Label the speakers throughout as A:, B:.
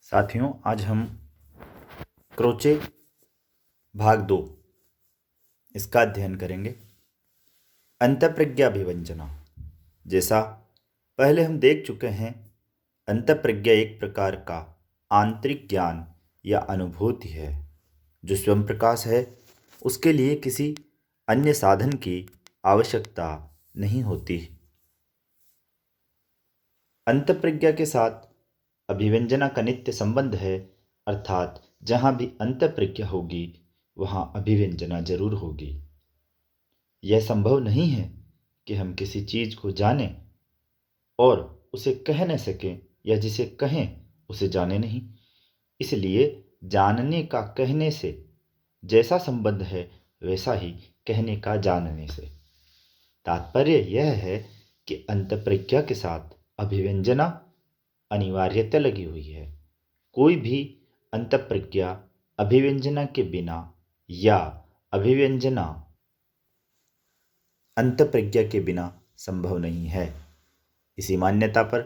A: साथियों, आज हम क्रोचे भाग 2 इसका अध्ययन करेंगे। अंतःप्रज्ञा अभिव्यंजना। जैसा पहले हम देख चुके हैं, अंतःप्रज्ञा एक प्रकार का आंतरिक ज्ञान या अनुभूति है जो स्वयं प्रकाश है। उसके लिए किसी अन्य साधन की आवश्यकता नहीं होती। अंतःप्रज्ञा के साथ अभिव्यंजना का नित्य संबंध है, अर्थात जहाँ भी अंतःप्रज्ञा होगी वहाँ अभिव्यंजना जरूर होगी। यह संभव नहीं है कि हम किसी चीज को जानें और उसे कह न सकें, या जिसे कहें उसे जाने नहीं। इसलिए जानने का कहने से जैसा संबंध है वैसा ही कहने का जानने से। तात्पर्य यह है कि अंतःप्रज्ञा के साथ अभिव्यंजना अनिवार्यता लगी हुई है। कोई भी अंतःप्रज्ञा अभिव्यंजना के बिना या अभिव्यंजना अंतःप्रज्ञा के बिना संभव नहीं है। इसी मान्यता पर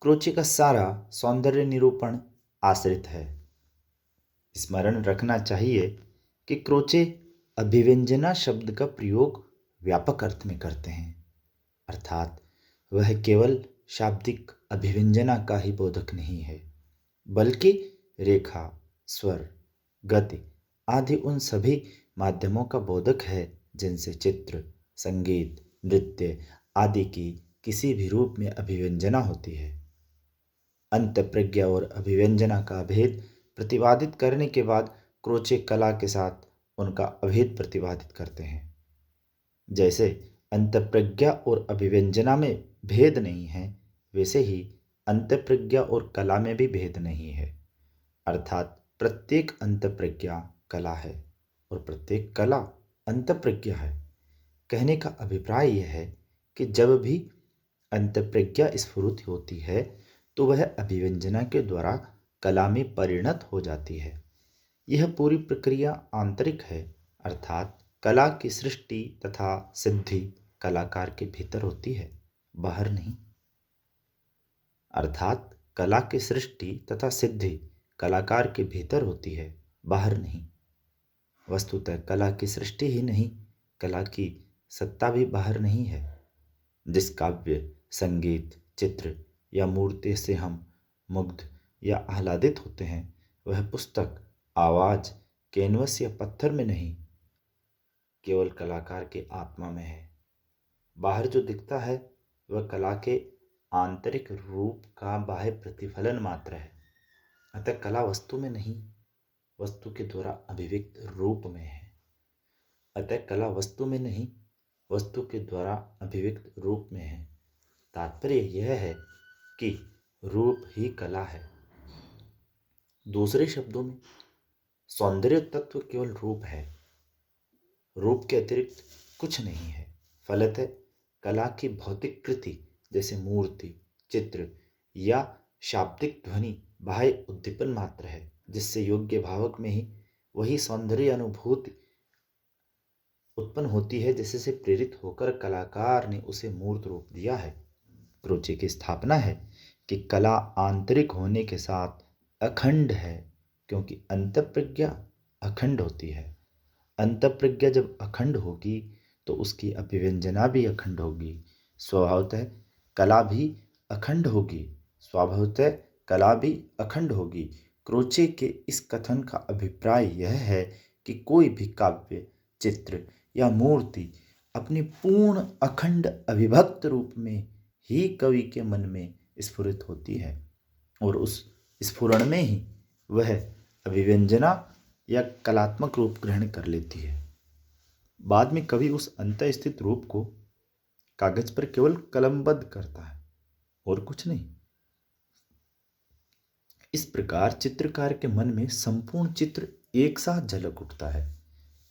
A: क्रोचे का सारा सौंदर्य निरूपण आश्रित है। स्मरण रखना चाहिए कि क्रोचे अभिव्यंजना शब्द का प्रयोग व्यापक अर्थ में करते हैं, अर्थात वह केवल शाब्दिक अभिव्यंजना का ही बोधक नहीं है, बल्कि रेखा, स्वर, गति आदि उन सभी माध्यमों का बोधक है जिनसे चित्र, संगीत, नृत्य आदि की किसी भी रूप में अभिव्यंजना होती है। अंतःप्रज्ञा और अभिव्यंजना का अभेद प्रतिपादित करने के बाद क्रोचे कला के साथ उनका अभेद प्रतिपादित करते हैं। जैसे अंतःप्रज्ञा और अभिव्यंजना में भेद नहीं है, वैसे ही अंतःप्रज्ञा और कला में भी भेद नहीं है। अर्थात प्रत्येक अंतःप्रज्ञा कला है और प्रत्येक कला अंतःप्रज्ञा है। कहने का अभिप्राय यह है कि जब भी अंतःप्रज्ञा स्फुरित होती है तो वह अभिव्यंजना के द्वारा कला में परिणत हो जाती है। यह पूरी प्रक्रिया आंतरिक है, अर्थात कला की सृष्टि तथा सिद्धि कलाकार के भीतर होती है, बाहर नहीं। अर्थात कला की सृष्टि तथा सिद्धि कलाकार के भीतर होती है, बाहर नहीं। वस्तुतः कला की सृष्टि ही नहीं, कला की सत्ता भी बाहर नहीं है। जिस काव्य, संगीत, चित्र या मूर्ति से हम मुग्ध या आह्लादित होते हैं, वह पुस्तक, आवाज, कैनवस या पत्थर में नहीं, केवल कलाकार के आत्मा में है। बाहर जो दिखता है वह कला के आंतरिक रूप का बाह्य प्रतिफलन मात्र है। अतः कला वस्तु में नहीं, वस्तु के द्वारा अभिव्यक्त रूप में है। अतः कला वस्तु में नहीं, वस्तु के द्वारा अभिव्यक्त रूप में है। तात्पर्य यह है कि रूप ही कला है। दूसरे शब्दों में सौंदर्य तत्व केवल रूप है, रूप के अतिरिक्त कुछ नहीं है। फलतः कला की भौतिक कृति जैसे मूर्ति, चित्र या शाब्दिक ध्वनि बाह्य उद्दीपन मात्र है, जिससे योग्य भावक में ही वही सौंदर्य अनुभूति उत्पन्न होती है जिससे प्रेरित होकर कलाकार ने उसे मूर्त रूप दिया है। क्रोचे की स्थापना है कि कला आंतरिक होने के साथ अखंड है, क्योंकि अंतःप्रज्ञा अखंड होती है। अंतःप्रज्ञा जब अखंड होगी तो उसकी अभिव्यंजना भी अखंड होगी। स्वभावतः कला भी अखंड होगी, स्वभावतः कला भी अखंड होगी। क्रोचे के इस कथन का अभिप्राय यह है कि कोई भी काव्य, चित्र या मूर्ति अपने पूर्ण अखंड अविभक्त रूप में ही कवि के मन में स्फुरित होती है, और उस स्फुरण में ही वह अभिव्यंजना या कलात्मक रूप ग्रहण कर लेती है। बाद में कवि उस अंतःस्थित रूप को कागज पर केवल कलमबद्ध करता है और कुछ नहीं। इस प्रकार चित्रकार के मन में संपूर्ण चित्र एक साथ झलक उठता है।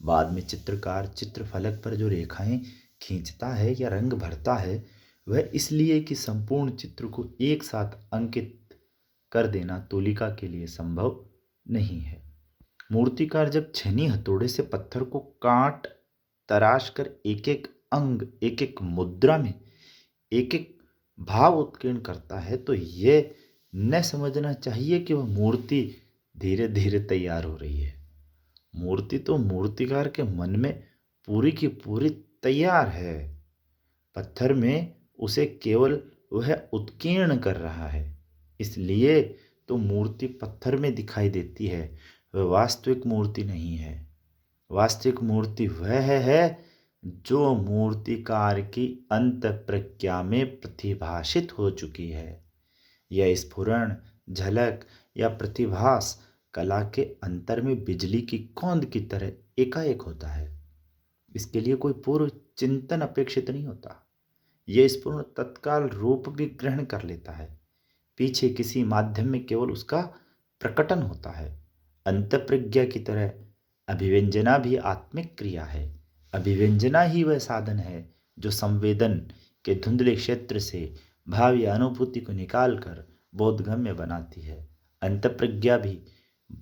A: बाद में चित्रकार चित्रफलक पर जो रेखाएं खींचता है या रंग भरता है, वह इसलिए कि संपूर्ण चित्र को एक साथ अंकित कर देना तूलिका के लिए संभव नहीं है। मूर्तिकार जब छेनी हथौड़े से पत्थर को काट तराश कर एक एक अंग, एक एक मुद्रा में एक एक भाव उत्कीर्ण करता है, तो यह न समझना चाहिए कि वह मूर्ति धीरे धीरे तैयार हो रही है। मूर्ति तो मूर्तिकार के मन में पूरी की पूरी तैयार है। पत्थर में उसे केवल वह उत्कीर्ण कर रहा है। इसलिए तो मूर्ति पत्थर में दिखाई देती है, वह वास्तविक मूर्ति नहीं है। वास्तविक मूर्ति वह है जो मूर्तिकार की अंत प्रज्ञा में प्रतिभाषित हो चुकी है। यह स्फुरण, झलक या प्रतिभास कला के अंतर में बिजली की कौंद की तरह एकाएक होता है। इसके लिए कोई पूर्व चिंतन अपेक्षित नहीं होता। यह स्फुरण तत्काल रूप भी ग्रहण कर लेता है। पीछे किसी माध्यम में केवल उसका प्रकटन होता है। अंतःप्रज्ञा की तरह अभिव्यंजना भी आत्मिक क्रिया है। अभिव्यंजना ही वह साधन है जो संवेदन के धुंधले क्षेत्र से भाव या अनुभूति को निकालकर बोधगम्य बनाती है। अंतःप्रज्ञा भी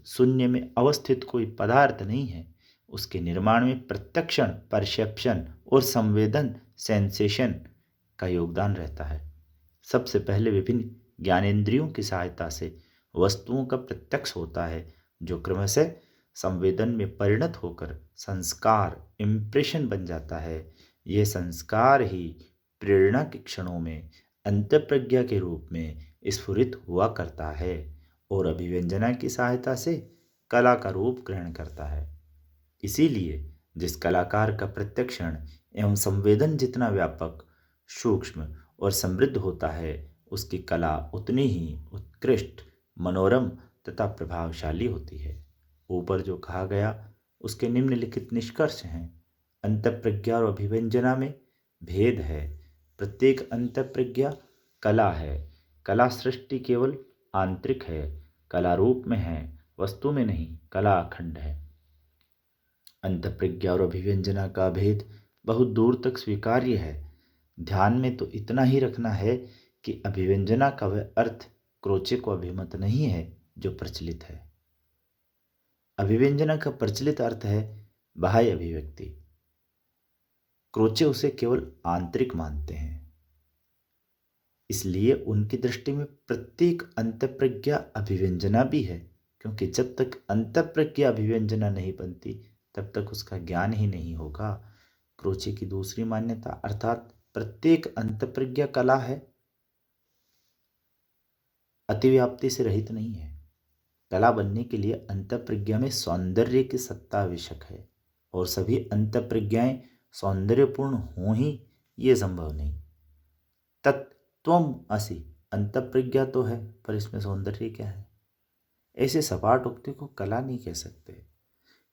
A: शून्य में अवस्थित कोई पदार्थ नहीं है। उसके निर्माण में प्रत्यक्षण, परसेप्शन और संवेदन, सेंसेशन का योगदान रहता है। सबसे पहले विभिन्न ज्ञानेंद्रियों की सहायता से वस्तुओं का प्रत्यक्ष होता है, जो क्रमशः संवेदन में परिणत होकर संस्कार, इम्प्रेशन बन जाता है। यह संस्कार ही प्रेरणा के क्षणों में अंतःप्रज्ञा के रूप में स्फुरित हुआ करता है और अभिव्यंजना की सहायता से कला का रूप ग्रहण करता है। इसीलिए जिस कलाकार का प्रत्यक्षण एवं संवेदन जितना व्यापक, सूक्ष्म और समृद्ध होता है, उसकी कला उतनी ही उत्कृष्ट, मनोरम तथा प्रभावशाली होती है। ऊपर जो कहा गया उसके निम्नलिखित निष्कर्ष हैं। अंतःप्रज्ञा और अभिव्यंजना में भेद है। प्रत्येक अंतःप्रज्ञा कला है। कला सृष्टि केवल आंतरिक है, कला रूप में है, वस्तु में नहीं। कला अखंड है। अंतःप्रज्ञा और अभिव्यंजना का भेद बहुत दूर तक स्वीकार्य है। ध्यान में तो इतना ही रखना है कि अभिव्यंजना का वह अर्थ क्रोचे को अभिमत नहीं है जो प्रचलित है। अभिव्यंजना का प्रचलित अर्थ है बाह्य अभिव्यक्ति। क्रोचे उसे केवल आंतरिक मानते हैं। इसलिए उनकी दृष्टि में प्रत्येक अंतःप्रज्ञा अभिव्यंजना भी है, क्योंकि जब तक अंतःप्रज्ञा अभिव्यंजना नहीं बनती तब तक उसका ज्ञान ही नहीं होगा। क्रोचे की दूसरी मान्यता अर्थात प्रत्येक अंतःप्रज्ञा कला है, अतिव्याप्ति से रहित नहीं है। कला बनने के लिए अंतःप्रज्ञा में सौंदर्य की सत्ता आवश्यक है और सभी अंतःप्रज्ञाएं सौंदर्यपूर्ण हों ही ये संभव नहीं। तत्त्वम असि, अंतःप्रज्ञा तो है पर इसमें सौंदर्य क्या है? ऐसे सपाट उक्ति को कला नहीं कह सकते।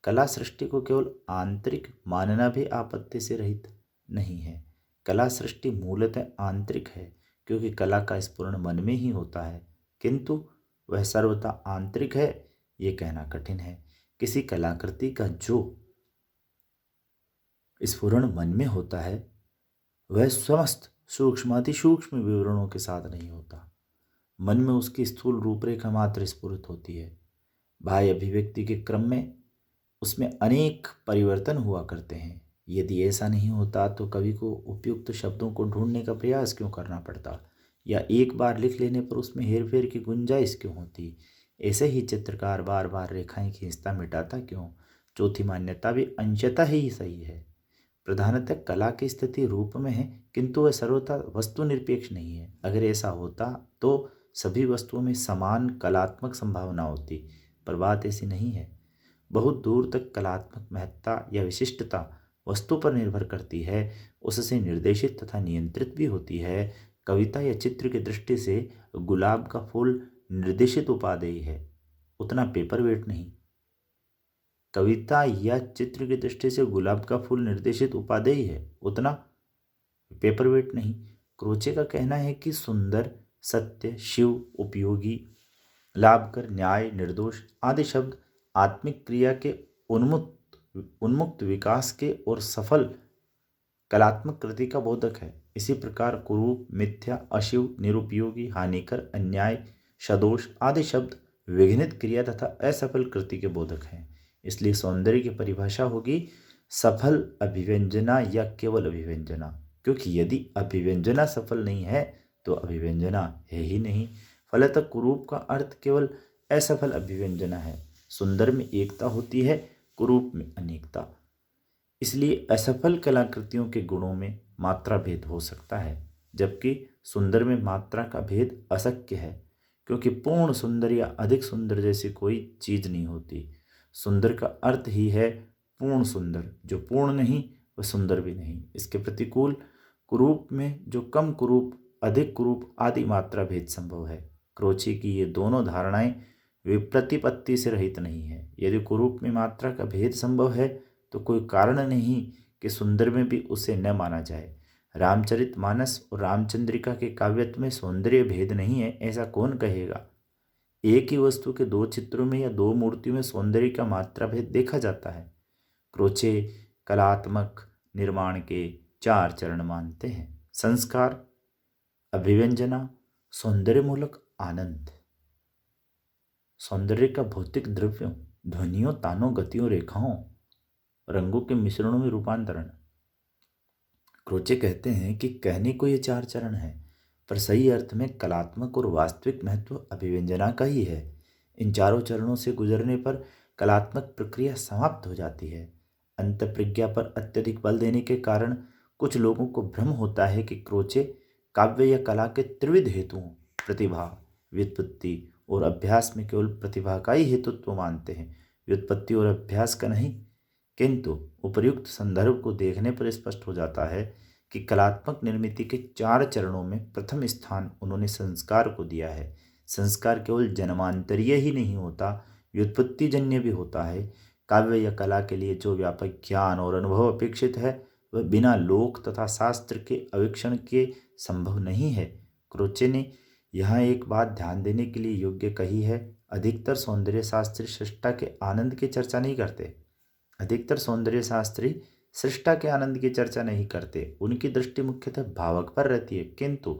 A: कला सृष्टि को केवल आंतरिक मानना भी आपत्ति से रहित नहीं है। कला सृष्टि मूलतः आंतरिक है, क्योंकि कला का स्फुरण मन में ही होता है, किंतु वह सर्वथा आंतरिक है ये कहना कठिन है। किसी कलाकृति का जो स्फुरण मन में होता है वह समस्त सूक्ष्माति सूक्ष्म विवरणों के साथ नहीं होता। मन में उसकी स्थूल रूपरेखा मात्र स्फुरित होती है। बाह्य अभिव्यक्ति के क्रम में उसमें अनेक परिवर्तन हुआ करते हैं। यदि ऐसा नहीं होता तो कवि को उपयुक्त शब्दों को ढूंढने का प्रयास क्यों करना पड़ता, या एक बार लिख लेने पर उसमें हेरफेर की गुंजाइश क्यों होती? ऐसे ही चित्रकार बार बार रेखाएं खींचता मिटाता क्यों? चौथी मान्यता भी अंशतः ही सही है। प्रधानतः कला की स्थिति रूप में है, किंतु वह सर्वथा वस्तु निरपेक्ष नहीं है। अगर ऐसा होता तो सभी वस्तुओं में समान कलात्मक संभावना होती, पर बात ऐसी नहीं है। बहुत दूर तक कलात्मक महत्ता या विशिष्टता वस्तु पर निर्भर करती है, उससे निर्देशित तथा नियंत्रित भी होती है। कविता या चित्र की दृष्टि से गुलाब का फूल निर्देशित उपादेय है, उतना पेपर वेट नहीं। कविता या चित्र की दृष्टि से गुलाब का फूल निर्देशित उपादेय है, उतना पेपर वेट नहीं। क्रोचे का कहना है कि सुंदर, सत्य, शिव, उपयोगी, लाभकर, न्याय, निर्दोष आदि शब्द आत्मिक क्रिया के उन्मुक्त विकास के और सफल कलात्मक कृति का बोधक है। इसी प्रकार कुरूप, मिथ्या, अशिव, निरुपयोगी, हानिकर, अन्याय, सदोष आदि शब्द विघ्नित क्रिया तथा असफल कृति के बोधक हैं। इसलिए सौंदर्य की परिभाषा होगी सफल अभिव्यंजना या केवल अभिव्यंजना, क्योंकि यदि अभिव्यंजना सफल नहीं है तो अभिव्यंजना है ही नहीं। फलतः कुरूप का अर्थ केवल असफल अभिव्यंजना है। सुंदर में एकता होती है, कुरूप में अनेकता। इसलिए असफल कलाकृतियों के गुणों में मात्रा भेद हो सकता है, जबकि सुंदर में मात्रा का भेद अशक्य है, क्योंकि पूर्ण सुंदर या अधिक सुंदर जैसी कोई चीज नहीं होती। सुंदर का अर्थ ही है पूर्ण सुंदर, जो पूर्ण नहीं वह सुंदर भी नहीं। इसके प्रतिकूल कुरूप में जो कम कुरूप, अधिक कुरूप आदि मात्रा भेद संभव है। क्रोची की ये दोनों धारणाएं विप्रतिपत्ति से रहित नहीं है। यदि कुरूप में मात्रा का भेद संभव है तो कोई कारण नहीं कि सुंदर में भी उसे न माना जाए। रामचरितमानस और रामचंद्रिका के काव्यत्व में सौंदर्य भेद नहीं है, ऐसा कौन कहेगा। एक ही वस्तु के दो चित्रों में या दो मूर्तियों में सौंदर्य का मात्रा भेद देखा जाता है। क्रोचे कलात्मक निर्माण के चार चरण मानते हैं: संस्कार, अभिव्यंजना, सौंदर्यमूलक आनंद। सौंदर्य का भौतिक द्रव्यों, ध्वनियों, तानों, गतियों, रेखाओं, रंगों के मिश्रणों में रूपांतरण। क्रोचे कहते हैं कि कहने को ये चार चरण हैं, पर सही अर्थ में कलात्मक और वास्तविक महत्व अभिव्यंजना का ही है। इन चारों चरणों से गुजरने पर कलात्मक प्रक्रिया समाप्त हो जाती है। अंतःप्रज्ञा पर अत्यधिक बल देने के कारण कुछ लोगों को भ्रम होता है कि क्रोचे काव्य या कला के त्रिविध हेतुओं, प्रतिभा, व्युत्पत्ति और अभ्यास में केवल प्रतिभा का ही हेतुत्व मानते हैं, व्युत्पत्ति और अभ्यास का नहीं। किंतु उपर्युक्त संदर्भ को देखने पर स्पष्ट हो जाता है कि कलात्मक निर्मिति के चार चरणों में प्रथम स्थान उन्होंने संस्कार को दिया है। संस्कार केवल जन्मांतरीय ही नहीं होता, व्युत्पत्तिजन्य भी होता है। काव्य या कला के लिए जो व्यापक ज्ञान और अनुभव अपेक्षित है वह बिना लोक तथा शास्त्र के अवीक्षण के संभव नहीं है। क्रोचे ने यहाँ एक बात ध्यान देने के लिए योग्य कही है: अधिकतर सौंदर्य शास्त्री सृष्टा के आनंद की चर्चा नहीं करते। अधिकतर सौंदर्य शास्त्री सृष्टा के आनंद की चर्चा नहीं करते, उनकी दृष्टि मुख्यतः भावक पर रहती है। किंतु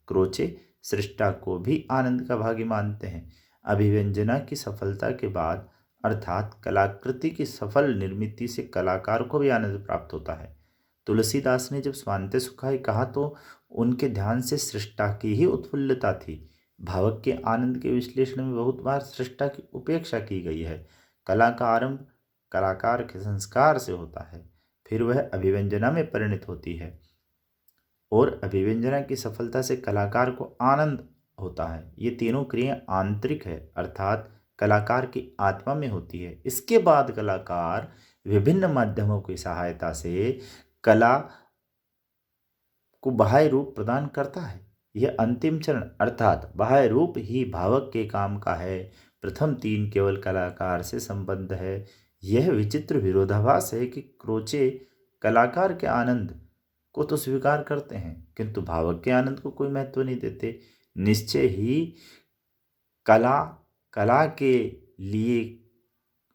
A: क्रोचे सृष्टा को भी आनंद का भागी मानते हैं। अभिव्यंजना की सफलता के बाद अर्थात कलाकृति की सफल निर्मिति से कलाकार को भी आनंद प्राप्त होता है। तुलसीदास ने जब स्वान्त्य सुखाय कहा तो उनके ध्यान से सृष्टा की ही उत्फुल्लता थी। भावक के आनंद के विश्लेषण में बहुत बार सृष्टा की उपेक्षा की गई है। कला का आरंभ कलाकार के संस्कार से होता है, फिर वह अभिव्यंजना में परिणत होती है और अभिव्यंजना की सफलता से कलाकार को आनंद होता है। ये तीनों क्रियाएं आंतरिक है, अर्थात कलाकार की आत्मा में होती है। इसके बाद कलाकार विभिन्न माध्यमों की सहायता से कला को बाह्य रूप प्रदान करता है। यह अंतिम चरण अर्थात बाह्य रूप ही भावक के काम का है। प्रथम तीन केवल कलाकार से संबद्ध है। यह विचित्र विरोधाभास है कि क्रोचे कलाकार के आनंद को तो स्वीकार करते हैं, किंतु भावक के आनंद को कोई महत्व नहीं देते। निश्चय ही कला के लिए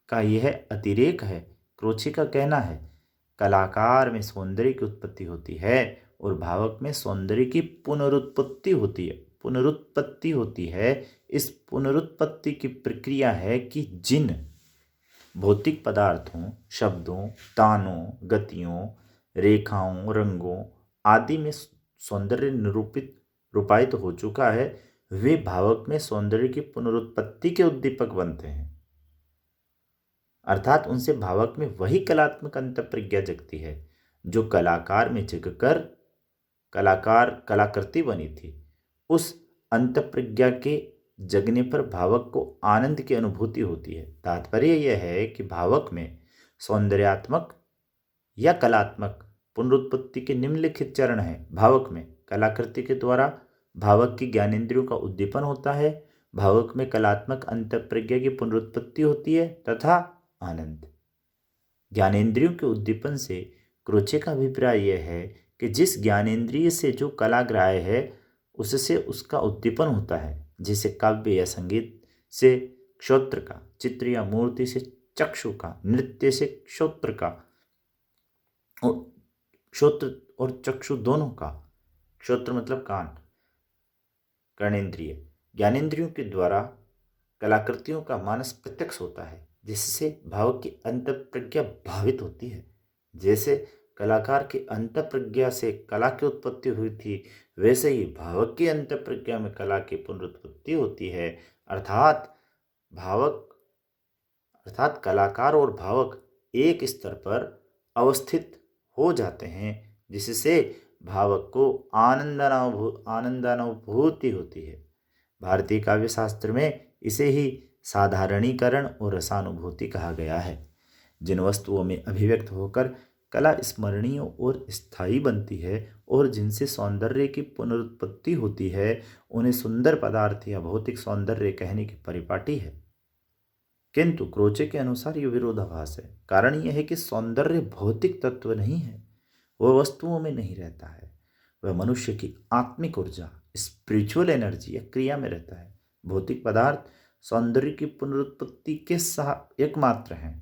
A: का यह अतिरेक है। क्रोचे का कहना है कलाकार में सौंदर्य की उत्पत्ति होती है और भावक में सौंदर्य की पुनरुत्पत्ति होती है। इस पुनरुत्पत्ति की प्रक्रिया है कि जिन भौतिक पदार्थों, शब्दों, तानों, गतियों, रेखाओं, रंगों आदि में सौंदर्य रूपायित हो चुका है, वे भावक में सौंदर्य की पुनरुत्पत्ति के उद्दीपक बनते हैं। अर्थात उनसे भावक में वही कलात्मक अंतःप्रज्ञा जगती है जो कलाकार में जगकर कलाकृति बनी थी। उस अंतःप्रज्ञा के जगने पर भावक को आनंद की अनुभूति होती है। तात्पर्य यह है कि भावक में सौंदर्यात्मक या कलात्मक पुनरुत्पत्ति के निम्नलिखित चरण हैं। भावक में कलाकृति के द्वारा भावक की ज्ञानेंद्रियों का उद्दीपन होता है, भावक में कलात्मक अंतःप्रज्ञा की पुनरुत्पत्ति होती है तथा आनंद। ज्ञानेंद्रियों के उद्दीपन से क्रोचे का अभिप्राय यह है कि जिस ज्ञानेंद्रिय से जो कला ग्राह्य है उससे उसका उद्दीपन होता है। जैसे काव्य या संगीत से श्रोत्र का, चित्र या मूर्ति से चक्षु का, नृत्य से श्रोत्र का, श्रोत्र और चक्षु दोनों का, श्रोत्र मतलब कान, कर्णेंद्रिय। ज्ञानेंद्रियों के द्वारा कलाकृतियों का मानस प्रत्यक्ष होता है, जिससे भावक की अंतःप्रज्ञा भावित होती है। जैसे कलाकार की अंतःप्रज्ञा से कला की उत्पत्ति हुई थी, वैसे ही भावक की अंतःप्रज्ञा में कला की पुनरुत्पत्ति होती है। अर्थात भावक अर्थात कलाकार और भावक एक स्तर पर अवस्थित हो जाते हैं, जिससे भावक को आनंदानुभूति होती है। भारतीय काव्य शास्त्र में इसे ही साधारणीकरण और रसानुभूति कहा गया है। जिन वस्तुओं में अभिव्यक्त होकर कला स्मरणीय और स्थायी बनती है और जिनसे सौंदर्य की पुनरुत्पत्ति होती है, उन्हें सुंदर पदार्थ या भौतिक सौंदर्य कहने की परिपाटी है। किंतु क्रोचे के अनुसार यह विरोधाभास है। कारण यह है कि सौंदर्य भौतिक तत्व नहीं है, वह वस्तुओं में नहीं रहता है, वह मनुष्य की आत्मिक ऊर्जा, स्पिरिचुअल एनर्जी या क्रिया में रहता है। भौतिक पदार्थ सौंदर्य की पुनरुत्पत्ति के सहायक मात्र हैं,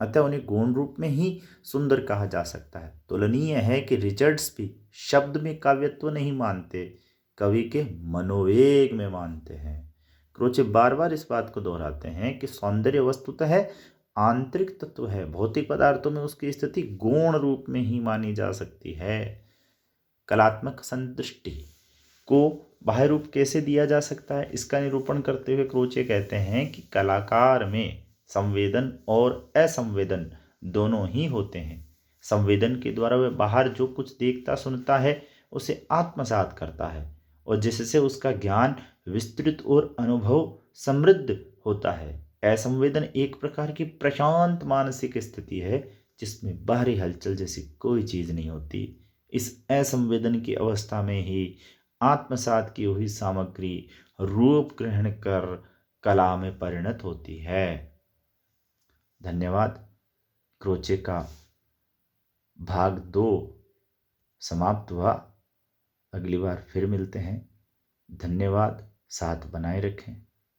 A: अतः उन्हें गौण रूप में ही सुंदर कहा जा सकता है। तुलनीय है कि रिचर्ड्स भी शब्द में काव्यत्व नहीं मानते, कवि के मनोवेग में मानते हैं। क्रोचे बार बार इस बात को दोहराते हैं कि सौंदर्य वस्तुतः आंतरिक तत्व है, भौतिक पदार्थों में उसकी स्थिति गौण रूप में ही मानी जा सकती है। कलात्मक संतुष्टि को बाह्य रूप कैसे दिया जा सकता है, इसका निरूपण करते हुए क्रोचे कहते हैं कि कलाकार में संवेदन और असंवेदन दोनों ही होते हैं। संवेदन के द्वारा वह बाहर जो कुछ देखता सुनता है उसे आत्मसात करता है, और जिससे उसका ज्ञान विस्तृत और अनुभव समृद्ध होता है। असंवेदन एक प्रकार की प्रशांत मानसिक स्थिति है, जिसमें बाहरी हलचल जैसी कोई चीज नहीं होती। इस असंवेदन की अवस्था में ही आत्मसात की हुई सामग्री रूप ग्रहण कर कला में परिणत होती है। धन्यवाद। क्रोचे का भाग 2 समाप्त हुआ। अगली बार फिर मिलते हैं। धन्यवाद। साथ बनाए रखें।